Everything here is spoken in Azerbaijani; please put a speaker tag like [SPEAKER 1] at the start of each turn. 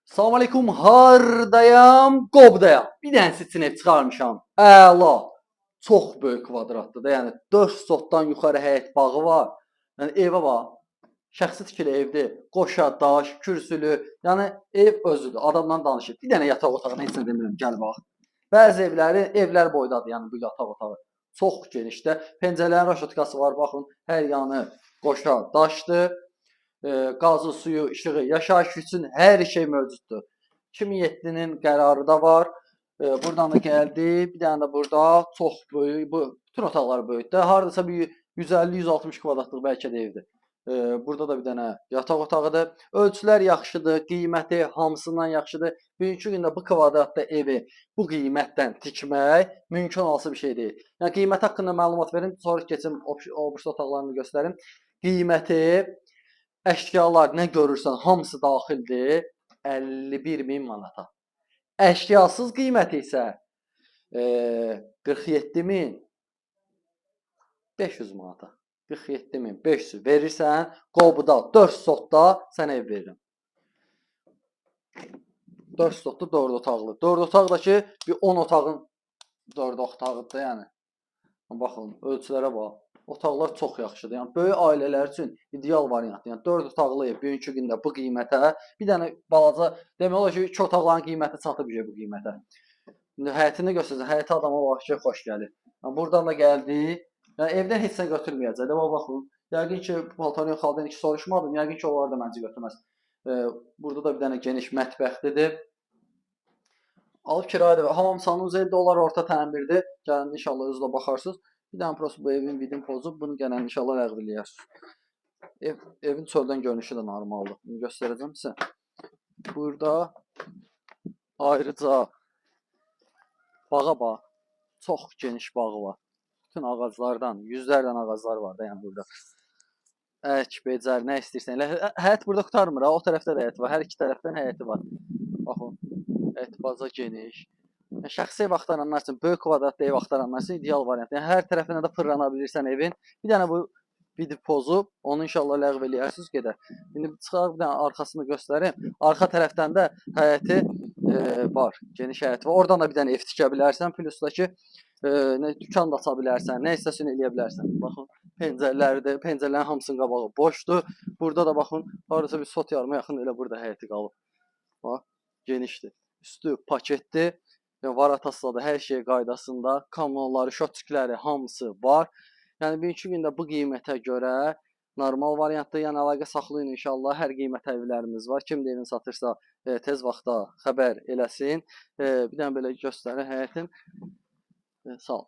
[SPEAKER 1] Salam aleykum, hardayam? Qobdayam. Bir dənə seçin ev çıxarmışam. Əla. Çox böyük kvadratdır da, yəni 4 sotdan yuxarı həyət bağı var. Yəni evə bax. Şəxsi tikili evdir. Qoşa, daş, kürsülü. Yəni ev özüdür. Adamla danışır. Bir dənə yataq otağına heç nə demirəm, gəl bax. Bəzi evlər boydadır, yəni bu yataq otağı. Çox genişdə. Pəncərələrin raşotkası var, baxın. Hər yanı qoşa, daşdır. Qazı, suyu, işığı, yaşayış üçün hər şey mövcuddur. 2007-nin qərarı da var. Buradan da gəldi. Bir dənə də burada çox böyük, bu bütün otaqlar böyükdür. Hardasa bir 150-160 kvadratlıq bəlkə də evdir. Burada da bir dənə yataq otağıdır. Ölçülər yaxşıdır, qiyməti hamısından yaxşıdır. Bugünkü gündə bu kvadratda evi bu qiymətdən tikmək mümkün olası bir şey deyil. Yəni qiymət haqqında məlumat verin, sonra keçim o birisi otaqlarını göstərim. Qiyməti əşyalar nə görürsən hamısı daxildir 51.000 manata. Əşyasız qiyməti isə 47.500 manata. 47.500 verirsən, qobda 4 sotda sənə ev verirəm. 4 sotda 4 otaqlı. 4 otaqdakı bir 10 otağın 4 otağıdır yəni. Baxın, ölçülərə bax. Otaqlar çox yaxşıdır. Yəni böyük ailələr üçün ideal variantdır. Yəni 4 otaqlı ev bugünkü gündə bu qiymətə, bir dənə balaca demək olar ki, 2 otaqların qiyməti çatıb bu qiymətə. İndi həyətini göstərsən, həyətə adama vəhşi xoş gəlir. Yəni buradan da gəldi. Yəni evdən heç nə götürməyəcək. Də baxın. Yəqin ki, paltarın xaldan iki soruşmadım. Yəqin ki, onlar da məncə götürməz. Burada da bir dənə geniş mətbəxlidir. Alıb kirayədə və hamamsanın $150 orta təmirdir. Gəlin inşallah özünüz də baxarsınız. Bir dənə prosta bu evin vidini pozub, bunu gələn inşallah ləğv eləyərsiniz. Evin çöldən görünüşü də normaldır. Bunu göstərəcəm sizə. Burada ayrıca bağa bax. Çox geniş bağı var. Bütün ağaclardan, yüzlərlə ağaclar var da yəni burada. Ək, becər, nə istəyirsən. Həyət burada qurtarmır ha. O tərəfdə də həyət var. Hər iki tərəfdən həyəti var. Baxın. Həyət baza geniş. Yəni, şəxsi ev axtaranlar üçün, böyük kvadratlı ev axtaranlar üçün ideal variant. Yəni, hər tərəfinə də fırlana bilirsən evin. Bir dənə bu video pozub, onu inşallah ləğv eləyərsiniz gedər. İndi çıxarıb bir dənə arxasını göstərim. Arxa tərəfdən də həyəti var. Geniş həyəti var. Oradan da bir dənə ev tikə bilərsən. Plus da ki, dükan da aça bilərsən. Nə istəsən eləyə bilərsən. Baxın, pəncərələrdir. Pəncərələrin hamısının qabağı boşdur. Burada da baxın, hardasa bir sot yarıma yaxın elə burada həyəti qalıb. Bax, genişdir. Üstü paketdir. Yəni, var atasında da hər şey qaydasında. Kamyonları, şotçikləri hamısı var. Yəni, bugünkü gündə bu qiymətə görə normal variantdır. Yəni, əlaqə saxlayın inşallah. Hər qiymət evlərimiz var. Kim də evini satırsa tez vaxtda xəbər eləsin. Bir dənə belə göstərir həyətin. Sağ ol.